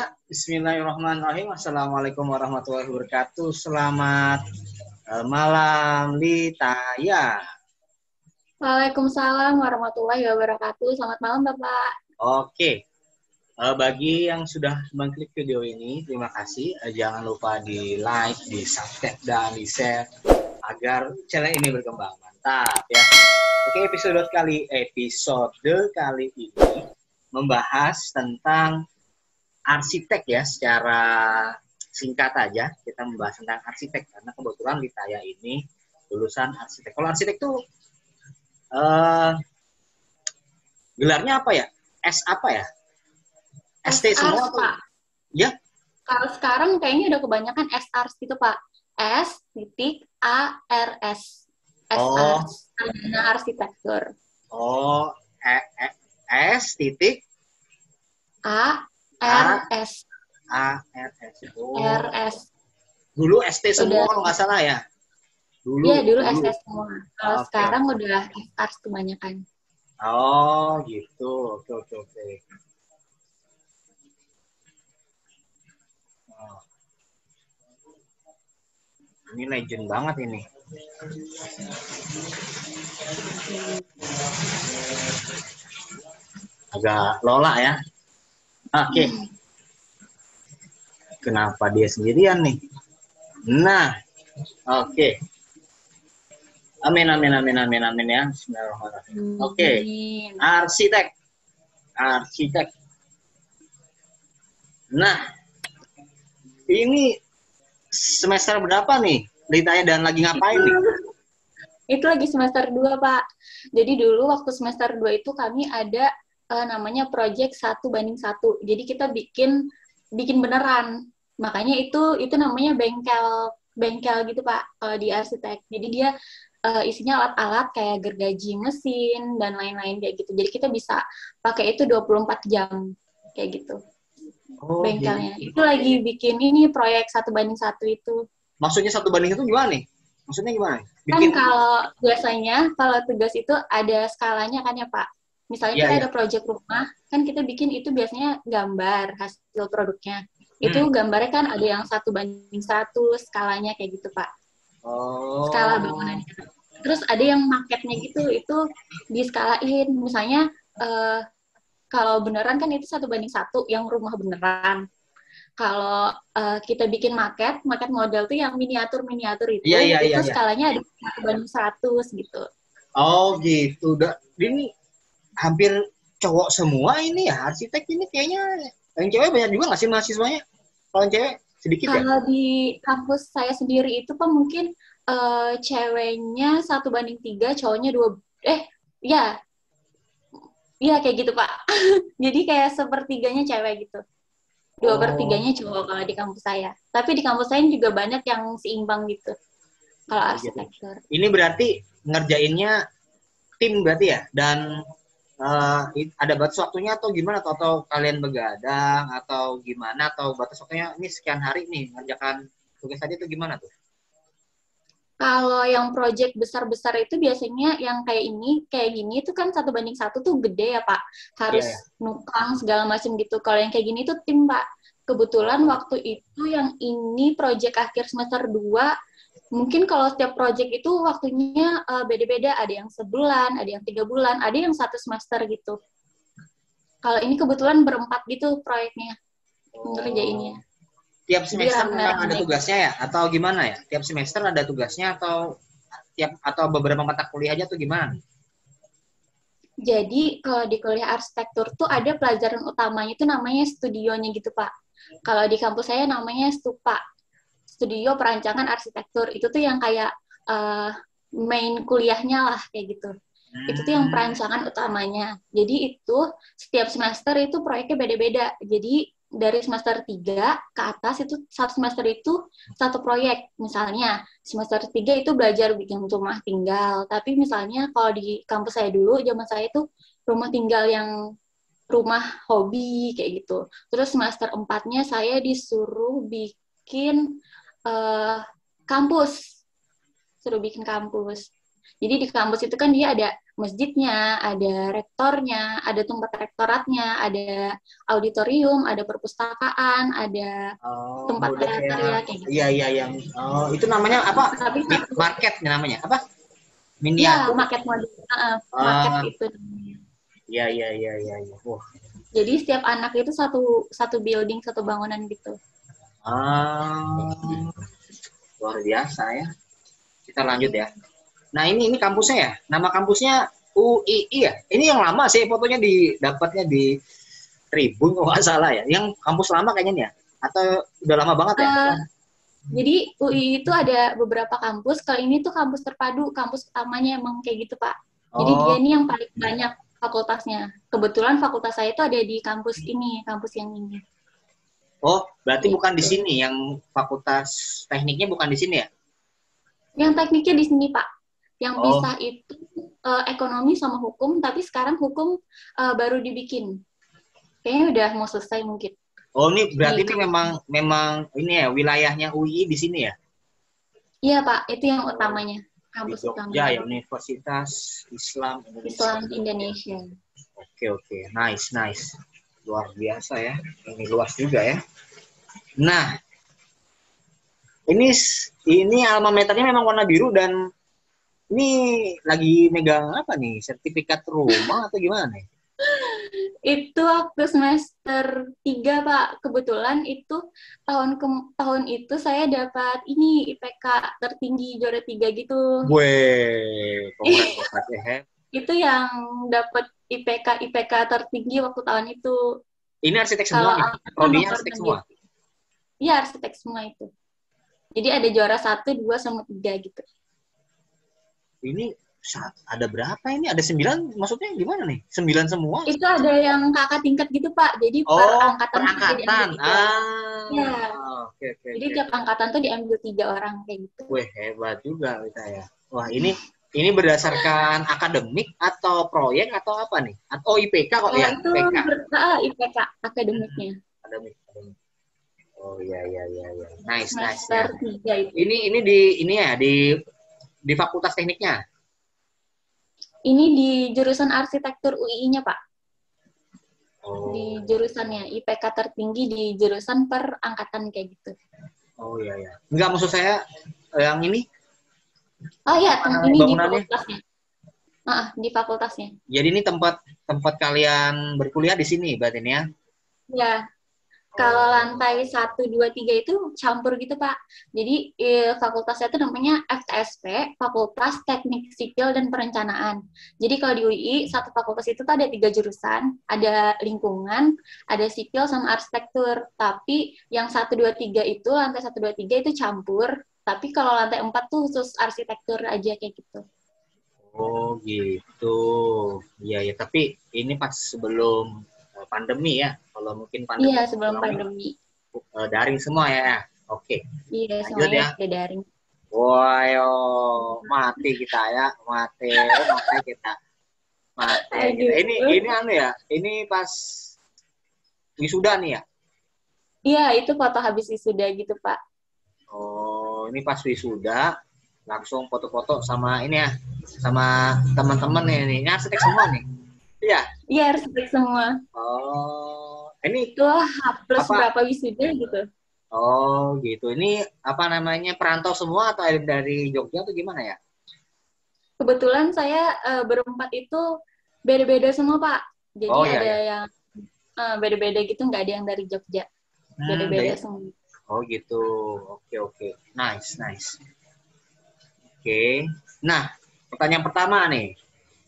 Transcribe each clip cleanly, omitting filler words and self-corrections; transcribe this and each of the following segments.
Ya, bismillahirrahmanirrahim. Assalamualaikum warahmatullahi wabarakatuh. Selamat malam, Lita. Ya. Waalaikumsalam warahmatullahi wabarakatuh. Selamat malam, Bapak. Oke. Bagi yang sudah mengklik video ini, terima kasih. Jangan lupa di like, di subscribe, dan di share agar channel ini berkembang. Mantap ya. Oke, episode kali ini membahas tentang arsitek ya, secara singkat aja kita membahas tentang arsitek karena kebetulan Litaya ini lulusan arsitek. Kalau arsitek tuh gelarnya apa ya? S apa ya? ST semua tuh? Ya? Kalau sekarang kayaknya udah kebanyakan SARS gitu, Pak. S.A.R.S. SARS, Sarjana Arsitektur. Oh, S titik A.R.S. A.R.S. RS. Dulu ST semua udah, kalau nggak salah ya? Dulu ST semua. Kalau Oke. sekarang udah SARS kebanyakan. Oh, gitu. Oke. Oh. Ini legend banget ini. Agak lola ya. Oke. Kenapa dia sendirian nih? Nah, oke. Amin ya. Bismillahirrahmanirrahim. Oke. Arsitek. Nah, ini semester berapa nih? Litanya dan lagi ngapain nih? Itu lagi semester 2, Pak. Jadi dulu waktu semester 2 itu kami ada namanya project 1:1. Jadi kita bikin beneran. Makanya itu namanya bengkel gitu, Pak, kalau di arsitek. Jadi dia isinya alat-alat kayak gergaji mesin dan lain-lain kayak gitu. Jadi kita bisa pakai itu 24 jam kayak gitu. Oh, bengkelnya. gitu. Itu lagi bikin ini proyek 1:1 itu. Maksudnya 1:1 gimana nih? Maksudnya gimana? Kan kalau biasanya kalau tugas itu ada skalanya kan ya, Pak. Misalnya kita ada proyek rumah, kan kita bikin itu biasanya gambar hasil produknya. Itu gambarnya kan ada yang 1:100 skalanya kayak gitu, Pak. Skala bangunannya. Terus ada yang maketnya gitu, itu diskalain. Misalnya kalau beneran kan itu 1:1 yang rumah beneran. Kalau kita bikin maket model tuh yang miniatur itu skalanya ada 1:100 gitu. Oh gitu, ini hampir cowok semua ini ya, arsitek ini kayaknya. Yang cewek banyak juga nggak sih mahasiswanya? Kalau yang cewek sedikit ya? Kalau di kampus saya sendiri itu Pak mungkin ceweknya 1:3, cowoknya 2. Iya kayak gitu Pak. Jadi kayak sepertiganya cewek gitu. 2/3-nya cowok kalau di kampus saya. Tapi di kampus saya juga banyak yang seimbang gitu. Kalau arsitektur. Ini berarti ngerjainnya tim berarti ya? Dan ada batas waktunya atau gimana? Atau kalian begadang atau gimana? Atau batas waktunya ini sekian hari nih ngerjakan tugas aja tuh gimana tuh? Kalau yang project besar-besar itu biasanya yang kayak gini itu kan 1:1 tuh gede ya Pak. Harus nukang segala macam gitu. Kalau yang kayak gini tuh tim Pak. Kebetulan waktu itu yang ini project akhir semester 2, mungkin kalau setiap project itu waktunya beda-beda. Ada yang sebulan, ada yang 3 bulan, ada yang 1 semester gitu. Kalau ini kebetulan berempat gitu proyeknya. Ngerjainnya. Tiap semester memang ada tugasnya ya? Atau gimana ya? Tiap semester ada tugasnya atau beberapa mata kuliah aja tuh gimana? Jadi kalau di kuliah arsitektur tuh ada pelajaran utamanya itu namanya studionya gitu Pak. Kalau di kampus saya namanya stupa, studio perancangan arsitektur. Itu tuh yang kayak main kuliahnya lah kayak gitu. Itu tuh yang perancangan utamanya. Jadi itu setiap semester itu proyeknya beda-beda. Jadi dari semester 3 ke atas itu satu semester itu satu proyek. Misalnya semester 3 itu belajar bikin rumah tinggal. Tapi misalnya kalau di kampus saya dulu, zaman saya itu rumah tinggal yang rumah hobi kayak gitu. Terus semester 4-nya saya disuruh bikin kampus. Suruh bikin kampus. Jadi di kampus itu kan dia ada masjidnya, ada rektornya, ada tempat rektoratnya, ada auditorium, ada perpustakaan, ada Oh, tempat udah kayak, area kayak gitu. iya iya yang, oh itu namanya apa? Tapi satu, Market namanya apa? ya Miniatur? market model, market Ah, itu namanya. iya iya iya iya. Iya. Wah, Jadi setiap anak itu satu satu building, satu bangunan gitu. ah, luar biasa ya. Kita lanjut ya. Nah ini kampusnya ya. Nama kampusnya UII ya. Ini yang lama sih fotonya dapatnya di Tribun kalau nggak salah ya. Yang kampus lama kayaknya nih ya. Atau udah lama banget ya? Eh, jadi UI itu ada beberapa kampus. Kalau ini tuh kampus terpadu, kampus utamanya emang kayak gitu, Pak. Jadi dia Oh, ini yang paling banyak fakultasnya. Kebetulan fakultas saya itu ada di kampus ini, kampus yang ini. oh berarti bukan di Gitu. sini yang fakultas tekniknya bukan di sini ya? Yang tekniknya di sini, Pak. Yang bisa Oh, itu ekonomi sama hukum, tapi sekarang hukum baru dibikin. Kayaknya udah mau selesai mungkin oh ini berarti di ini kampus. memang ini ya wilayahnya UI di sini ya? Iya, Pak. Itu yang Oh, utamanya. di Kampus Jogja utamanya. ya Universitas Islam Indonesia. Islam Indonesia. Oke oke, nice nice, luar biasa ya. Ini luas juga ya. Nah, ini ini alma maternya memang warna biru dan ini lagi megang apa nih? Sertifikat rumah atau gimana nih? Itu waktu semester 3 Pak. Kebetulan itu tahun itu saya dapat ini IPK tertinggi juara 3 gitu. Gue, kongres kongres ya. Itu yang dapat IPK tertinggi waktu tahun itu. Ini arsitek semua Kalau nih, angkatan prodinya nomor arsitek 6 semua. gitu. Iya, arsitek semua itu. Jadi ada juara 1, 2, sama 3 gitu. Ini ada berapa ini? Ada 9, maksudnya gimana nih? 9 semua? Itu ada yang kakak tingkat gitu Pak. Jadi per Oh, angkatan tuh jadi ambil perangkatan. 3 orang. Ya, Oke oke jadi oke. tiap angkatan tuh diambil 3 orang kayak gitu. Wih, hebat juga kita ya. Wah, ini berdasarkan akademik atau proyek atau apa nih? Atau IPK kok Kalau ya? itu IPK. IPK akademiknya. Akademik, akademik. Oh iya iya iya iya. Nice nice Semester ya. 3 itu. Ini ya di Fakultas Tekniknya. Ini di jurusan arsitektur UI-nya, Pak. Di Oh. jurusannya, IPK tertinggi di jurusan per angkatan kayak gitu. Oh iya iya. Enggak maksud saya yang ini Oh iya, apa namanya ini di bangunannya. fakultasnya. Di fakultasnya. Jadi ini tempat tempat kalian berkuliah di sini berarti ini ya. Ya, kalau Oh. lantai 1, 2, 3 itu campur gitu, Pak. Jadi fakultasnya itu namanya FTSP, Fakultas Teknik Sipil dan Perencanaan. Jadi kalau di UI, satu fakultas itu tuh ada 3 jurusan, ada lingkungan, ada sipil, sama arsitektur. Tapi yang 1, 2, 3 itu, lantai 1, 2, 3 itu campur, tapi kalau lantai 4 tuh khusus arsitektur aja kayak gitu. Oh gitu. Iya ya, tapi ini pas sebelum pandemi ya. Kalau mungkin pandemi Iya, sebelum belum pandemi. daring semua ya. Oke, Iya, lanjut semuanya ya. udah daring. Wah, yo, mati kita ya, mati kita, mati kita. Aduh. Ini anu ya, ini pas wisuda nih ya. Iya, itu foto habis wisuda gitu, Pak. Oh, ini pas wisuda langsung foto-foto sama ini ya, sama teman-teman nih. Ini arsitek semua nih. Iya. Iya, arsitek semua. Oh, ini Itu H plus apa? berapa wisuda gitu. Oh, gitu. Ini apa namanya perantau semua atau dari Jogja atau gimana ya? Kebetulan saya berempat itu beda-beda semua, Pak. Jadi Oh ya ada ya. yang beda-beda gitu, nggak ada yang dari Jogja. Beda-beda Dari, semua. oh gitu. Oke oke. Nice nice. Oke. Nah, pertanyaan pertama nih.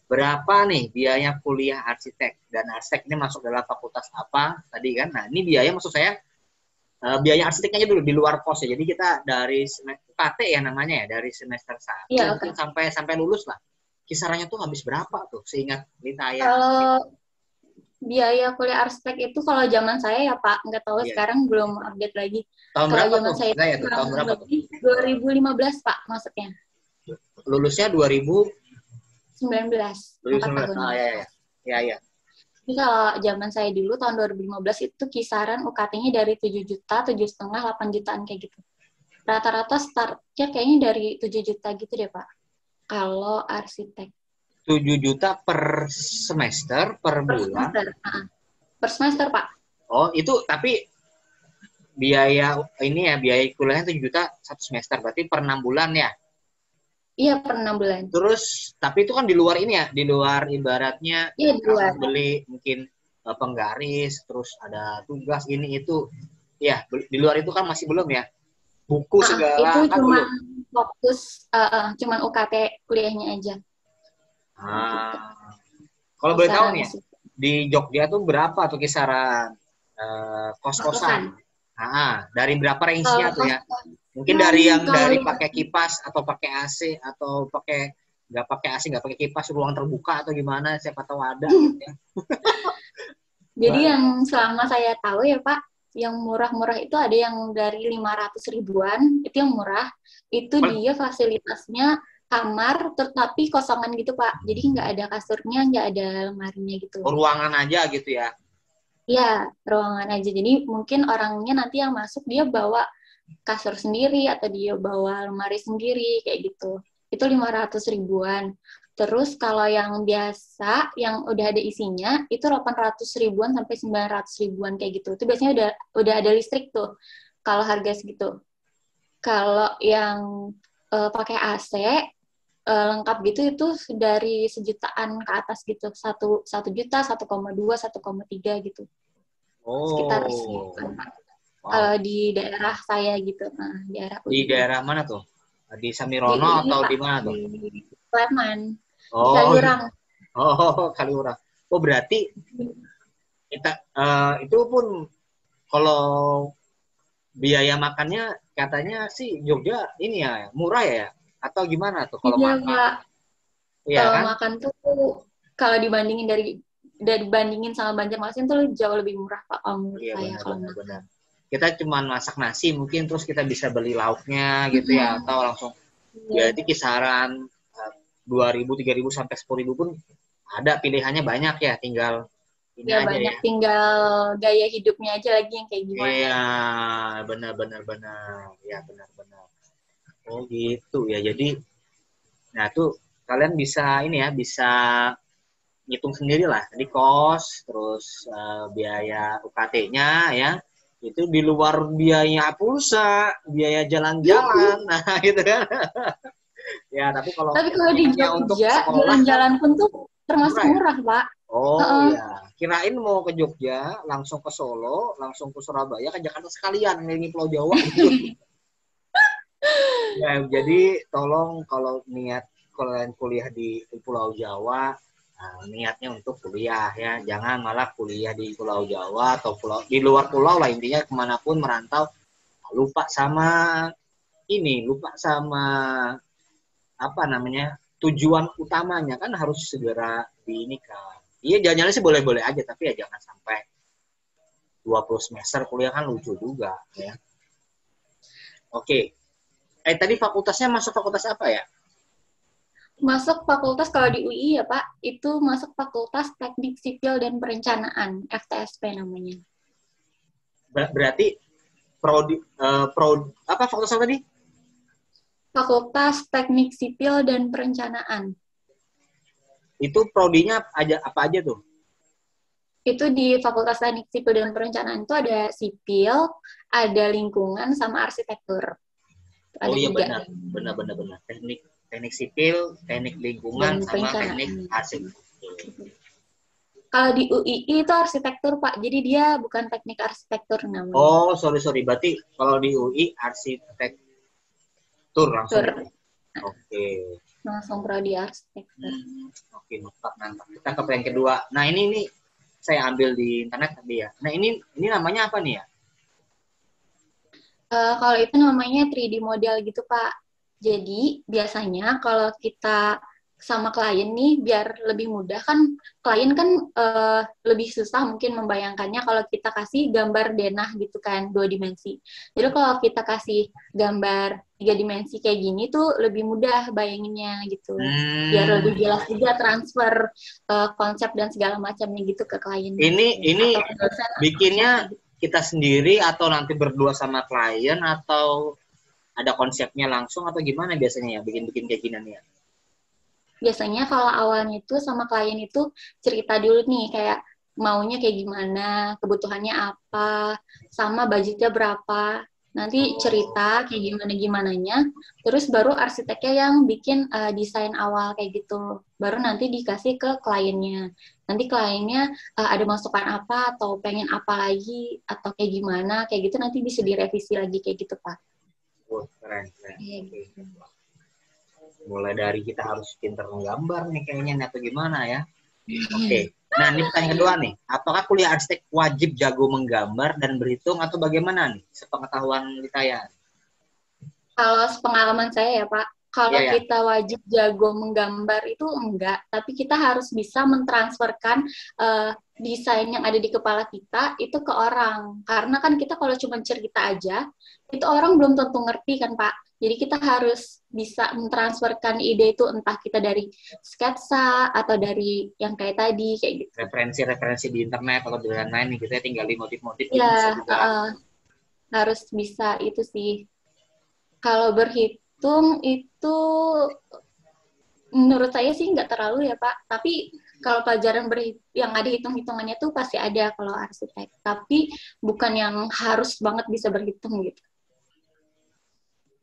Berapa nih biaya kuliah arsitek? Dan arsitek ini masuk dalam fakultas apa tadi kan? Nah, ini biaya maksud saya biaya arsiteknya dulu di luar kos ya. Jadi kita dari semester UKT ya namanya ya, dari semester 1 Iya, mungkin oke. sampai lulus lah. Kisarannya tuh habis berapa tuh? Seingat Litaya. Kalau biaya kuliah arsitek itu kalau zaman saya ya, Pak, nggak tahu Iya. sekarang belum update lagi. Tahun Kalau berapa zaman tuh? saya Saya tuh kurang tahun berapa tuh? lebih 2015, Pak, maksudnya. Lulusnya 2000 19, 4 2019. tahun. Ah ya ya. Ya ya. Jadi kalau zaman saya dulu tahun 2015 itu kisaran UKT-nya dari 7 juta, 7,5, 8 jutaan kayak gitu. Rata-rata startnya kayaknya dari 7 juta gitu deh, Pak. Kalau arsitek 7 juta per semester, per per bulan. semester, per semester Pak. Oh, itu tapi biaya ini ya, biaya kuliahnya 7 juta satu semester, berarti per 6 bulan ya? Iya, per 6 bulan. Terus, tapi itu kan di luar ini ya, di luar ibaratnya Iya, di luar. harus beli mungkin penggaris, terus ada tugas ini itu. Ya, di luar itu kan masih belum ya. Buku segala Itu kan cuma belum. fokus, cuman UKT kuliahnya aja. Kalau boleh tahu nih ya, Kisaran di Jogja tuh berapa tuh kisaran kos-kosan? Dari berapa range-nya tuh ya? Mungkin dari yang dari pakai kipas atau pakai AC atau pakai nggak pakai AC, nggak pakai kipas, ruang terbuka atau gimana? Siapa tahu ada. Gitu ya. Jadi yang selama saya tahu ya Pak, yang murah-murah itu ada yang dari 500 ribuan, itu yang murah. Itu dia fasilitasnya kamar, tetapi kosongan gitu Pak. Jadi nggak ada kasurnya, nggak ada lemarinya gitu. Ruangan aja gitu ya? Iya, ruangan aja. Jadi mungkin orangnya nanti yang masuk dia bawa kasur sendiri atau dia bawa lemari sendiri kayak gitu. Itu 500 ribuan. Terus kalau yang biasa yang udah ada isinya itu 800 ribuan sampai 900 ribuan kayak gitu. Itu biasanya udah ada listrik tuh. Kalau harga segitu. Kalau yang pakai AC lengkap gitu itu dari 1 jutaan ke atas gitu. 1 juta, 1,2, 1,3 gitu. Sekitar segitu. Kalau di daerah saya gitu. Nah, di daerah mana tuh? Di Samirono atau di mana tuh? Di Sleman. Di Oh, Kaliurang. Kaliurang. Oh, berarti kita itu pun kalau biaya makannya katanya sih Jogja ini ya murah ya, atau gimana tuh kalau Iya, makan? Pak. Iya Kalau kan? makan tuh kalau dibandingin sama Banjarmasin tuh jauh lebih murah Pak menurut Iya, saya kalau makan. benar. Kita cuman masak nasi mungkin, terus kita bisa beli lauknya gitu ya, atau langsung. Jadi kisaran 2.000, 3.000 sampai 10.000 pun ada, pilihannya banyak ya, tinggal ini Ya aja banyak, ya. tinggal gaya hidupnya aja lagi yang kayak gimana. Iya, benar. Ya, benar. Oh gitu ya. Jadi, nah tuh kalian bisa ini ya, bisa ngitung sendiri lah. Jadi kos, terus biaya UKT-nya ya, itu di luar biaya pulsa, biaya jalan-jalan, nah gitu kan. Ya, tapi kalau di hanya untuk Jogja, sekolah kan jalan-jalan pun tuh termasuk murah ya? murah, Pak. Oh iya, kirain mau ke Jogja, langsung ke Solo, langsung ke Surabaya, ke Jakarta sekalian, ngelilingi Pulau Jawa gitu. Ya, jadi tolong kalau niat kalian kuliah di Pulau Jawa, niatnya untuk kuliah ya, jangan malah kuliah di Pulau Jawa atau pulau di luar pulau lah, intinya kemanapun merantau, lupa sama apa namanya tujuan utamanya kan harus segera di ini kan. Iya, jalan-jalan sih boleh-boleh aja, tapi ya jangan sampai 20 semester kuliah, kan lucu juga ya. Oke. Tadi fakultasnya masuk fakultas apa ya? Masuk fakultas kalau di UI ya Pak, itu masuk Fakultas Teknik Sipil dan Perencanaan, FTSP namanya. Berarti apa fakultas apa tadi? Fakultas Teknik Sipil dan Perencanaan. Itu prodinya apa aja tuh? Itu di Fakultas Teknik Sipil dan Perencanaan itu ada sipil, ada lingkungan, sama arsitektur. Ada iya, benar. Teknik sipil, teknik lingkungan, sama teknik arsitektur. Kalau di UII itu arsitektur Pak, jadi dia bukan teknik arsitektur namanya. Oh, sorry. Berarti kalau di UI arsitektur langsung. Oke. Langsung prodi arsitektur. Oke, mantap. Kita ke yang kedua. Nah, ini saya ambil di internet tadi ya. Nah, ini namanya apa nih ya? Kalau itu namanya 3D model gitu, Pak. Jadi, biasanya kalau kita sama klien nih, biar lebih mudah kan, klien kan lebih susah mungkin membayangkannya kalau kita kasih gambar denah gitu kan, 2 dimensi. Jadi kalau kita kasih gambar 3 dimensi kayak gini tuh lebih mudah bayanginnya gitu. Biar lebih jelas juga transfer konsep dan segala macamnya gitu ke klien. Ini bikinnya kita sendiri atau nanti berdua sama klien, atau ada konsepnya langsung, atau gimana biasanya ya bikin kayak gini ya? Biasanya kalau awalnya itu sama klien itu cerita dulu nih kayak maunya kayak gimana, kebutuhannya apa, sama budgetnya berapa. Nanti Oh, cerita kayak gimana-gimananya, terus baru arsiteknya yang bikin desain awal kayak gitu. Baru nanti dikasih ke kliennya. Nanti kliennya ada masukan apa atau pengen apa lagi atau kayak gimana, kayak gitu nanti bisa direvisi lagi kayak gitu, Pak. keren, keren. Kayak Oke. gitu. Mulai dari kita harus pinter menggambar nih kayaknya nih, atau gimana ya? Oke. Nah, ini pertanyaan kedua nih. Apakah kuliah arsitek wajib jago menggambar dan berhitung atau bagaimana nih? Sepengetahuan kita ya. Kalau pengalaman saya ya Pak, Iya, kalau ya. kita wajib jago menggambar itu enggak, tapi kita harus bisa mentransferkan desain yang ada di kepala kita itu ke orang. Karena kan kita kalau cuma cerita aja, itu orang belum tentu ngerti kan Pak. Jadi kita harus bisa mentransferkan ide itu entah kita dari sketsa atau dari yang kayak tadi kayak gitu. Referensi-referensi di internet atau di lain-lain nih, kita tinggal di motif-motif gitu bisa Ya, juga. harus bisa itu sih. Kalau berhitung itu menurut saya sih nggak terlalu ya Pak. Tapi kalau pelajaran yang ada hitung-hitungannya tuh pasti ada kalau arsitek. Tapi bukan yang harus banget bisa berhitung gitu.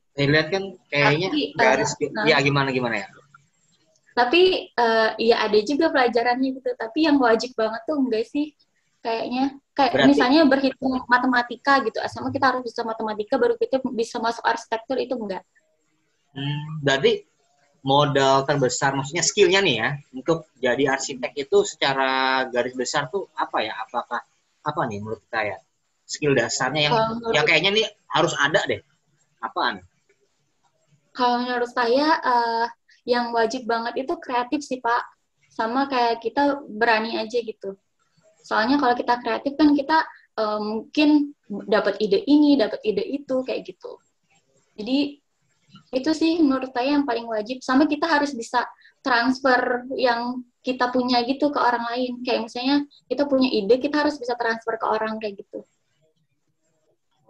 Saya lihat kan kayaknya Tapi garis, nah, ya gimana ya. ya ada juga pelajarannya gitu. Tapi yang wajib banget tuh enggak sih kayaknya. Kayak Berarti, misalnya berhitung matematika gitu. Sama kita harus bisa matematika baru kita bisa masuk arsitektur itu enggak. berarti modal terbesar, maksudnya skillnya nih ya, untuk jadi arsitek itu secara garis besar tuh apa ya? Apakah apa nih menurut saya? Skill dasarnya Kalau yang menurut kayaknya nih harus ada deh. Apaan? Kalau menurut saya, yang wajib banget itu kreatif sih, Pak. Sama kayak kita berani aja gitu. Soalnya kalau kita kreatif kan kita mungkin dapat ide ini, dapat ide itu, kayak gitu. Jadi itu sih menurut saya yang paling wajib. Sama kita harus bisa transfer yang kita punya gitu ke orang lain. Kayak misalnya kita punya ide, kita harus bisa transfer ke orang kayak gitu.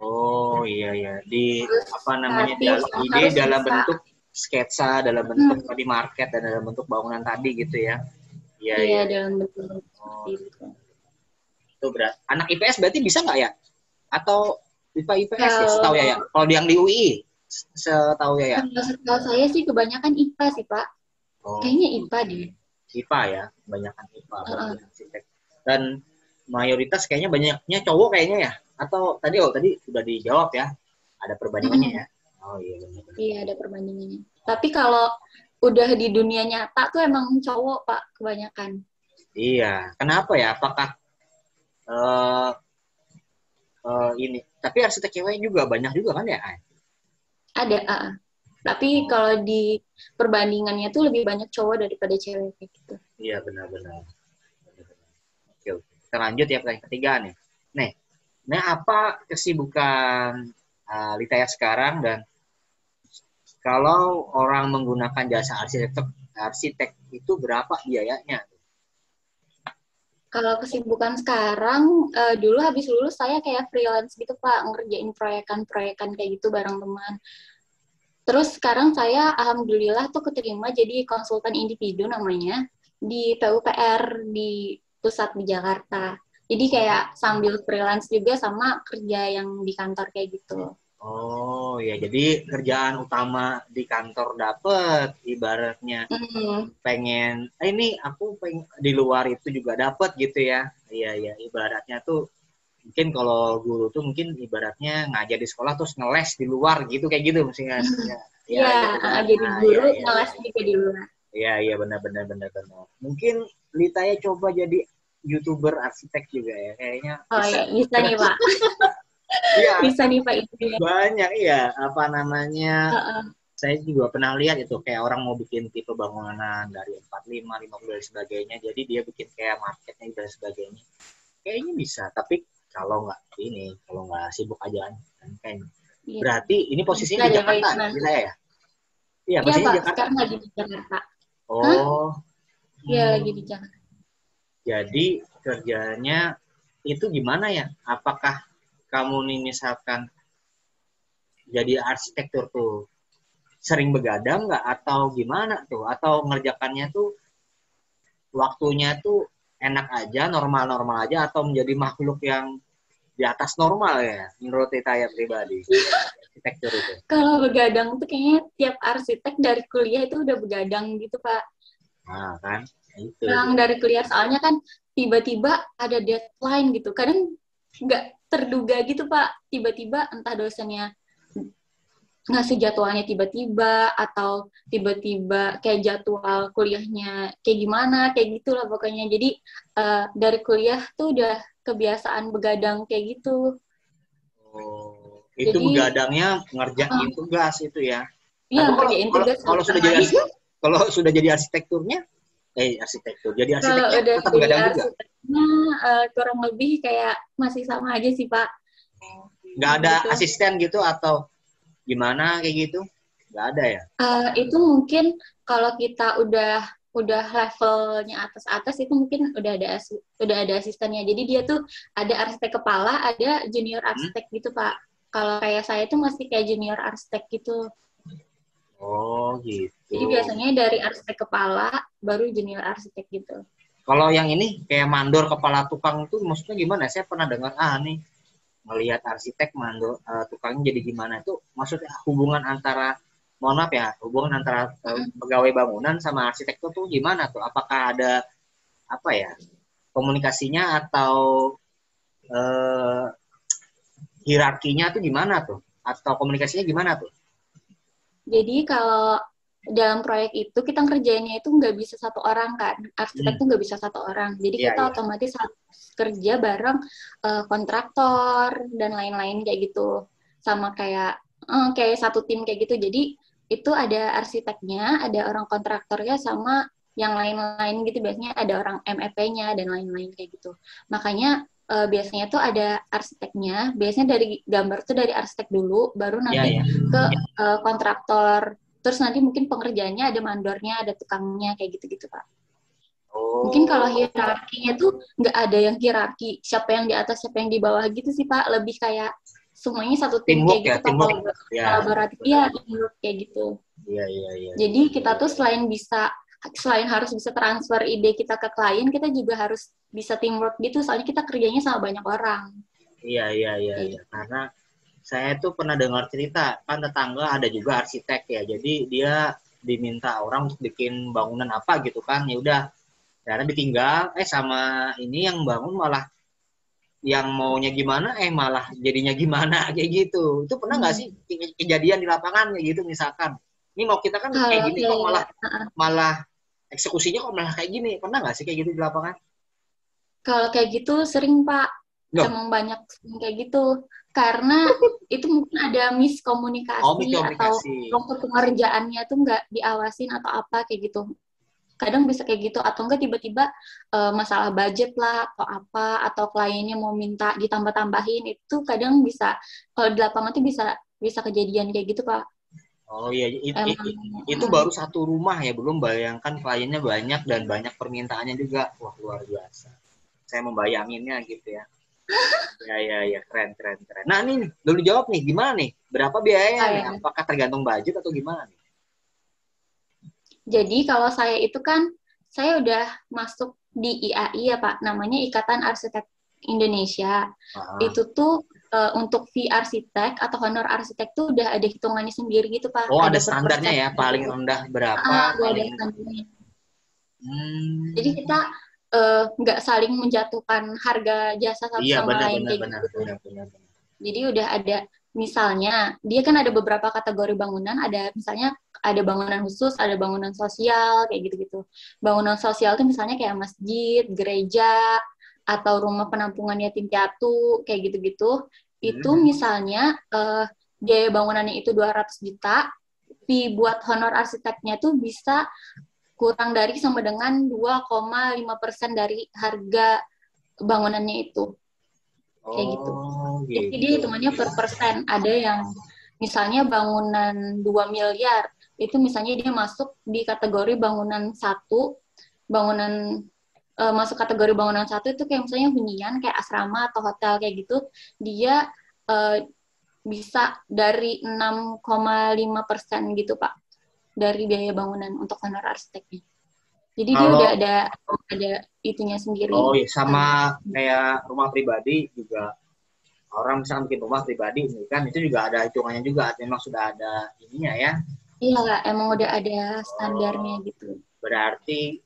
Oh iya iya, di Terus apa namanya, kreatif, sama ide harus dalam bisa. bentuk sketsa, dalam bentuk Hmm, tadi market, dan dalam bentuk bangunan tadi gitu ya. Iya iya, iya iya. dalam bentuk seperti Oh, itu. itu berat. Anak IPS berarti bisa nggak ya? Atau IPA IPS ya? Setahu ya ya. Kalau Kalau yang di UI, setahu ya ya. Kalau setahu saya sih kebanyakan IPA sih, Pak. Oh, Kayaknya IPA deh. IPA ya, kebanyakan IPA berarti Heeh. arsitek. Dan mayoritas kayaknya banyaknya cowok kayaknya ya. Atau tadi sudah dijawab ya. Ada perbandingannya Mm-mm. ya. Oh iya benar-benar. Iya, ada perbandingannya. Tapi kalau udah di dunia nyata tuh emang cowok, Pak, kebanyakan. Iya, kenapa ya? Apakah eh ini? Tapi arsitek cewek juga banyak juga kan ya? Ada, tapi Oh kalau di perbandingannya tuh lebih banyak cowok daripada cewek kayak gitu. iya benar-benar. Oke, oke. Kita lanjut ya pertanyaan ketiga nih. Nih, nah apa kesibukan Litaya sekarang, dan kalau orang menggunakan jasa arsitek itu berapa biayanya? Kalau kesibukan sekarang, dulu habis lulus saya kayak freelance gitu, Pak, ngerjain proyekan-proyekan kayak gitu bareng teman. Terus sekarang saya alhamdulillah tuh keterima jadi konsultan individu namanya di PUPR di pusat di Jakarta. Jadi kayak sambil freelance juga sama kerja yang di kantor kayak gitu. Oh ya, jadi kerjaan utama di kantor dapet, ibaratnya Hmm, pengen, ini aku pengen di luar itu juga dapet gitu ya. Iya iya, ibaratnya tuh mungkin kalau guru tuh mungkin ibaratnya ngajar di sekolah terus ngeles di luar gitu, kayak gitu mesti kan. Ya, ya ya, gitu kan. jadi Ah iya guru iya iya. ngeles juga di luar. Iya iya, benar benar benar benar. Mungkin Lita ya coba jadi YouTuber arsitek juga ya. Kayaknya Oh bisa. ya, bisa nih Pak. Iya, Bisa nih Pak itu ya. banyak iya, apa namanya, Uh-uh. saya juga pernah lihat itu kayak orang mau bikin tipe bangunan dari 45, 50 dan sebagainya. Jadi dia bikin kayak marketnya dan sebagainya. Kayaknya bisa, tapi kalau nggak sibuk aja kan kayaknya. Iya, Berarti ini posisinya bisa di deh Pak Jakarta itu ya, di nanti. saya ya? Iya, Iya posisinya Pak, di Jakarta. sekarang lagi di Jakarta. Hah? Oh, Iya, lagi hmm, di Jakarta. jadi kerjanya itu gimana ya? Apakah kamu nih misalkan jadi arsitektur tuh, sering begadang nggak atau gimana tuh? Atau ngerjakannya tuh waktunya tuh enak aja, normal-normal aja, atau menjadi makhluk yang di atas normal ya, menurut saya pribadi, arsitektur itu. Kalau begadang tuh kayaknya tiap arsitek dari kuliah itu udah begadang gitu, Pak. Nah, kan? Itu Yang dia. dari kuliah soalnya kan tiba-tiba ada deadline gitu. Kadang nggak terduga gitu, Pak. Tiba-tiba entah dosennya ngasih jadwalnya tiba-tiba atau tiba-tiba kayak jadwal kuliahnya kayak gimana, kayak gitulah pokoknya. Jadi dari kuliah tuh udah kebiasaan begadang kayak gitu. Oh, itu Jadi begadangnya ngerjain tugas itu ya. ya Tapi kalau ngerjain kalau tugas kalau sudah jadi kalau sudah jadi arsitekturnya, arsitektur, jadi kalau arsiteknya udah tetap jadi begadang juga. arsiteknya kurang lebih kayak masih sama aja sih Pak. Nggak ada Gitu. asisten gitu atau gimana kayak gitu? Nggak ada ya? Itu mungkin kalau kita udah levelnya atas-atas itu mungkin udah ada asistennya. Jadi dia tuh ada arsitek kepala, ada junior arsitek gitu Pak. Kalau kayak saya tuh masih kayak junior arsitek gitu. Oh gitu. Jadi biasanya dari arsitek kepala baru junior arsitek gitu. Kalau yang ini kayak mandor kepala tukang itu maksudnya gimana? Saya pernah dengar nih melihat arsitek mandor tukangnya jadi gimana itu maksudnya hubungan antara mohon maaf ya hubungan antara pegawai bangunan sama arsitek itu tuh gimana tuh? Apakah ada apa ya komunikasinya atau eh, hierarkinya tuh gimana tuh? Atau komunikasinya gimana tuh? Jadi kalau dalam proyek itu kita ngerjainnya itu nggak bisa satu orang kan, arsitek tuh nggak bisa satu orang. Jadi Iya, kita iya. otomatis harus kerja bareng kontraktor dan lain-lain kayak gitu, sama kayak satu tim kayak gitu. Jadi itu ada arsiteknya, ada orang kontraktornya, sama yang lain-lain gitu. Biasanya ada orang MEP-nya dan lain-lain kayak gitu. Makanya biasanya tuh ada arsiteknya. Biasanya dari gambar tuh dari arsitek dulu, baru Iya, nanti iya. ke kontraktor. Terus nanti mungkin pengerjaannya ada mandornya, ada tukangnya, kayak gitu-gitu, Pak. Mungkin kalau Oh, hierarkinya tuh nggak ada yang hierarki, siapa yang di atas, siapa yang di bawah gitu sih, Pak. Lebih kayak semuanya satu tim teamwork kayak ya, gitu, Pak. teamwork. Ya, Kolaboratif, iya, teamwork kayak gitu. iya, iya, iya. Jadi kita tuh selain harus bisa transfer ide kita ke klien, kita juga harus bisa teamwork gitu, soalnya kita kerjanya sama banyak orang. Iya, iya, iya, Kayak iya. gitu. Karena saya tuh pernah dengar cerita, kan tetangga ada juga arsitek ya. Jadi dia diminta orang untuk bikin bangunan apa gitu kan. Ya udah, karena ditinggal sama ini yang bangun malah yang maunya gimana malah jadinya gimana kayak gitu. Itu pernah nggak sih kejadian di lapangan kayak gitu misalkan. Ini mau kita kan kayak Kalau gini kok malah kayak malah eksekusinya kok malah kayak gini. Pernah nggak sih kayak gitu di lapangan? Kalau kayak gitu sering Pak, Loh, emang banyak kayak gitu. Karena itu mungkin ada miskomunikasi atau komunikasi. waktu pengerjaannya tuh nggak diawasin atau apa kayak gitu. Kadang bisa kayak gitu, atau enggak tiba-tiba masalah budget lah atau apa, atau kliennya mau minta ditambah-tambahin, itu kadang bisa, kalau di lapangan tuh bisa bisa kejadian kayak gitu Pak. Oh iya, Emang itu baru satu rumah ya, belum bayangkan kliennya banyak dan banyak permintaannya juga. Wah, luar biasa. Saya membayanginnya gitu ya. Ya, ya, ya, keren, keren, keren. Nah, ini nih, belum dijawab nih, gimana nih? Berapa biayanya nih? kayak Apakah tergantung budget atau gimana nih? Jadi kalau saya itu kan, saya udah masuk di IAI ya Pak, namanya Ikatan Arsitek Indonesia. Ah. Itu tuh untuk fee arsitek atau honor arsitek tuh udah ada hitungannya sendiri gitu Pak, Oh, ada ada per standarnya persen ya, paling gitu. rendah berapa, Udah ada paling... standarnya. Jadi Hmm, kita nggak saling menjatuhkan harga jasa satu iya, sama benar, lain benar, kayak benar, gitu. benar, benar. Jadi udah ada, misalnya dia kan ada beberapa kategori bangunan, ada misalnya ada bangunan khusus, ada bangunan sosial kayak gitu-gitu. Bangunan sosial itu misalnya kayak masjid, gereja, atau rumah penampungan yatim piatu kayak gitu-gitu. Itu Hmm. misalnya biaya bangunannya itu 200 juta, fee buat honor arsiteknya tuh bisa kurang dari sama dengan 2,5% dari harga bangunannya itu. Kayak gitu. Oh, Jadi dia gitu. hitungannya per persen. Ada yang misalnya bangunan 2 miliar, itu misalnya dia masuk di kategori bangunan satu, bangunan masuk kategori bangunan satu itu kayak misalnya hunian, kayak asrama atau hotel kayak gitu, dia bisa dari 6,5% gitu Pak, dari biaya bangunan untuk honor arsiteknya. Jadi dia udah ada itunya sendiri. Oh iya, sama kayak rumah pribadi juga, orang misalnya bikin rumah pribadi ini kan itu juga ada hitungannya juga, memang sudah ada ininya ya. Iya, emang udah ada standarnya gitu. Berarti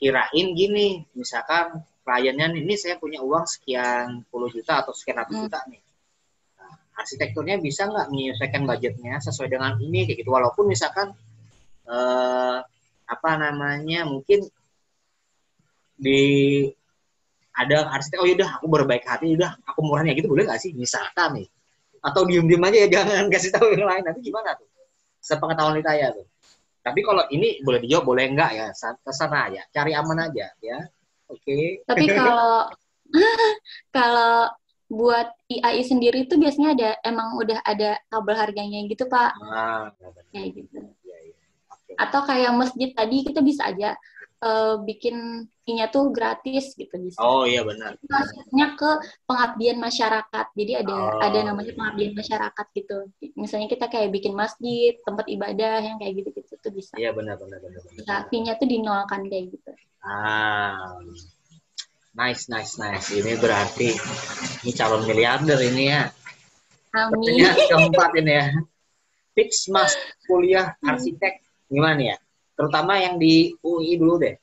kirain gini, misalkan kliennya ini saya punya uang sekian puluh juta atau sekian ratus juta nih. Nah, arsitekturnya bisa nggak menyesuaikan budgetnya sesuai dengan ini kayak gitu. Walaupun misalkan apa namanya mungkin di ada arsitek, oh yaudah aku berbaik hati, udah aku murahnya gitu, boleh nggak sih misalkan nih? Atau diem-diem aja ya, jangan kasih tahu yang lain, nanti gimana tuh? Sepengetahuan saya tuh. Tapi kalau ini boleh dijawab, boleh enggak ya, kesana aja, cari aman aja ya. Oke. Tapi kalau buat IAI sendiri tuh biasanya emang udah ada tabel harganya gitu Pak. Kayak gitu. Ya, ya. Okay. Atau kayak masjid tadi kita bisa aja bikin ininya tuh gratis gitu bisa. Oh iya benar. Masuknya ke pengabdian masyarakat. Jadi ada namanya pengabdian masyarakat gitu. Misalnya kita kayak bikin masjid, tempat ibadah yang kayak gitu-gitu tuh bisa. Iya benar. Fee-nya tuh dinolkan kayak gitu. Nice. Ini berarti ini calon miliarder ini ya. Amin. Keempat ini ya. Tips mas kuliah arsitek gimana ya? Terutama yang di UI dulu deh.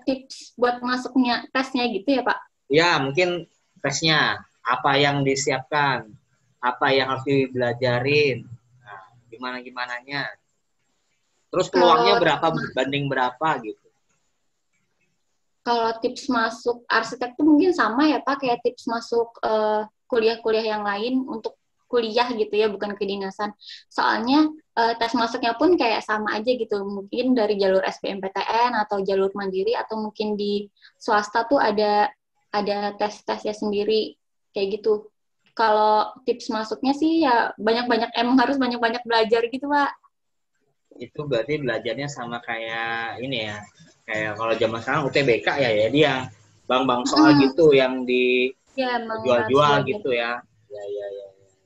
Tips buat masuknya tesnya gitu ya Pak? Ya mungkin tesnya apa yang disiapkan, apa yang harus dibelajarin, nah, gimananya. Terus peluangnya berapa banding berapa gitu. Kalau tips masuk arsitek tuh mungkin sama ya Pak, kayak tips masuk kuliah-kuliah yang lain untuk kuliah gitu ya, bukan kedinasan. Soalnya tes masuknya pun kayak sama aja gitu. Mungkin dari jalur SBMPTN atau jalur mandiri atau mungkin di swasta tuh ada tes-tesnya sendiri kayak gitu. Kalau tips masuknya sih ya emang harus banyak-banyak belajar gitu Pak. Itu berarti belajarnya sama kayak ini ya. Kayak kalau zaman sekarang UTBK ya dia bang soal gitu yang di jual-jual gitu ya. Ya.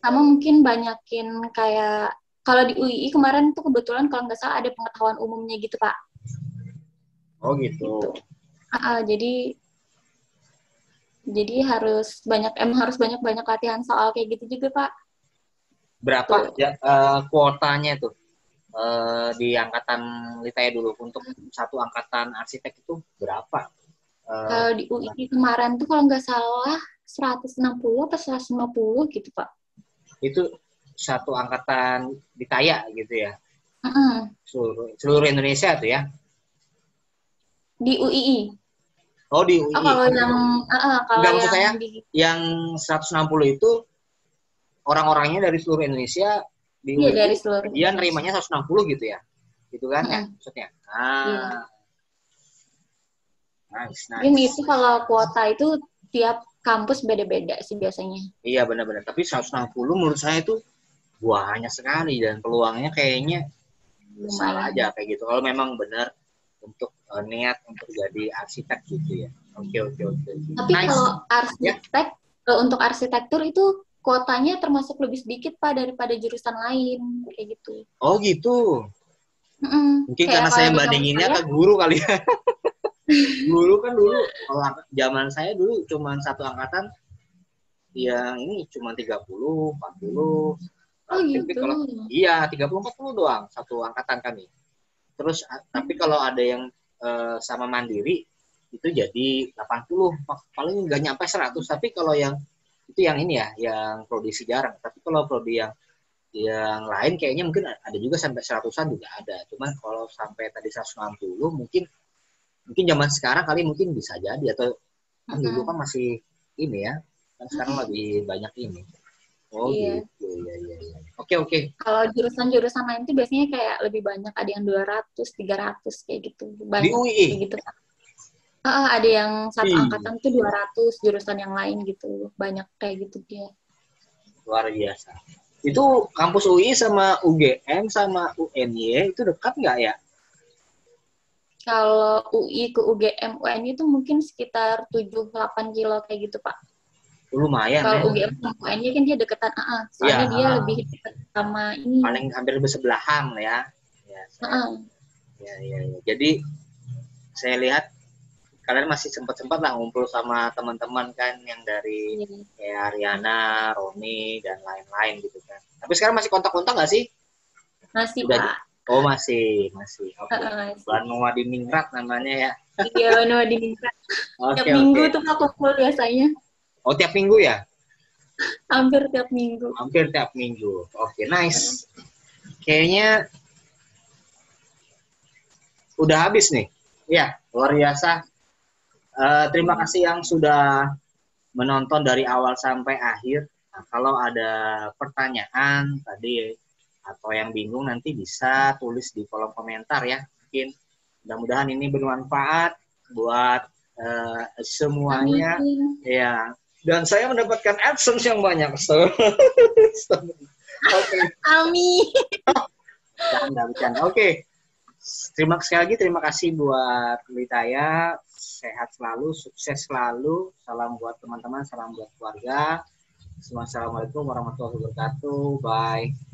Sama mungkin banyakin kayak kalau di UII kemarin tuh kebetulan kalau nggak salah ada pengetahuan umumnya gitu Pak. Oh gitu. Jadi harus banyak latihan soal kayak gitu juga Pak. Berapa kuotanya tuh di angkatan Litaya dulu untuk satu angkatan arsitek itu berapa? Kalau di UII kemarin tuh kalau nggak salah 160 atau 150 gitu Pak. Itu satu angkatan Litaya gitu ya? Seluruh Indonesia tuh ya? Di UII. Oh di UII. Kalau maksud saya yang 160 itu orang-orangnya dari seluruh Indonesia di UII, dari seluruh dia nerimanya 160 gitu ya? Gitu kan ya maksudnya? Iya. Nice. Ini itu kalau kuota itu tiap kampus beda-beda sih biasanya. Iya benar-benar. Tapi 160 menurut saya itu banyak sekali dan peluangnya kayaknya besar aja kayak gitu. Kalau memang benar untuk niat untuk jadi arsitek gitu ya. Oke. Tapi kalau arsitek untuk arsitektur itu kuotanya termasuk lebih sedikit Pak daripada jurusan lain kayak gitu. Oh gitu. Mungkin karena saya bandinginnya ke guru kali ya. Guru kan dulu zaman saya dulu cuma satu angkatan yang ini cuma 30, 40. Oh gitu. Iya, 30 40 doang satu angkatan kami. Terus tapi kalau ada yang sama mandiri itu jadi 80, paling nggak nyampe 100. Tapi kalau yang itu yang ini ya, yang prodi sejarah. Tapi kalau prodi yang lain kayaknya mungkin ada juga sampai 100-an juga ada. Cuman kalau sampai tadi 160 mungkin zaman sekarang kali mungkin bisa jadi, atau kan dulu kan masih ini ya, kan sekarang lebih banyak ini. Oh iya. Gitu ya. Oke. Kalau jurusan-jurusan lain itu biasanya kayak lebih banyak, ada yang 200, 300 kayak gitu. Banyak di UI? Kayak gitu. Ada yang satu angkatan tuh 200, jurusan yang lain gitu. Banyak kayak gitu dia. Luar biasa. Itu kampus UI sama UGM sama UNY itu dekat nggak ya? Kalau UI ke UGM, UNY itu mungkin sekitar 7-8 kilo kayak gitu, Pak. Lumayan ya. Kalau UGM sama UN-nya kan dia deketan, soalnya Iya, dia lebih deket sama ini. paling hampir bersebelahan lah ya. Ya, ya. Jadi saya lihat kalian masih sempat-sempat lah ngumpul sama teman-teman kan yang dari kayak Ariana, Roni dan lain-lain gitu kan. Tapi sekarang masih kontak-kontak nggak sih? Masih, Udah, Pak. oh masih. Oke. Banu Wadi Ningrat namanya ya. Iya, Banu Wadi Ningrat. Tiap Oke. minggu tuh Pak kumpul biasanya. Oh, tiap minggu ya? Hampir tiap minggu. Hampir tiap minggu. Oke, nice. Kayaknya udah habis nih. Ya, luar biasa. Terima kasih yang sudah menonton dari awal sampai akhir. Nah, kalau ada pertanyaan tadi atau yang bingung nanti bisa tulis di kolom komentar ya. Mungkin mudah-mudahan ini bermanfaat buat semuanya. Amin. Ya. Dan saya mendapatkan AdSense yang banyak. Oke. Amin. Bercanda. Oke. Terima kasih buat Litaya. Sehat selalu, sukses selalu. Salam buat teman-teman, salam buat keluarga. Assalamualaikum warahmatullahi wabarakatuh. Bye.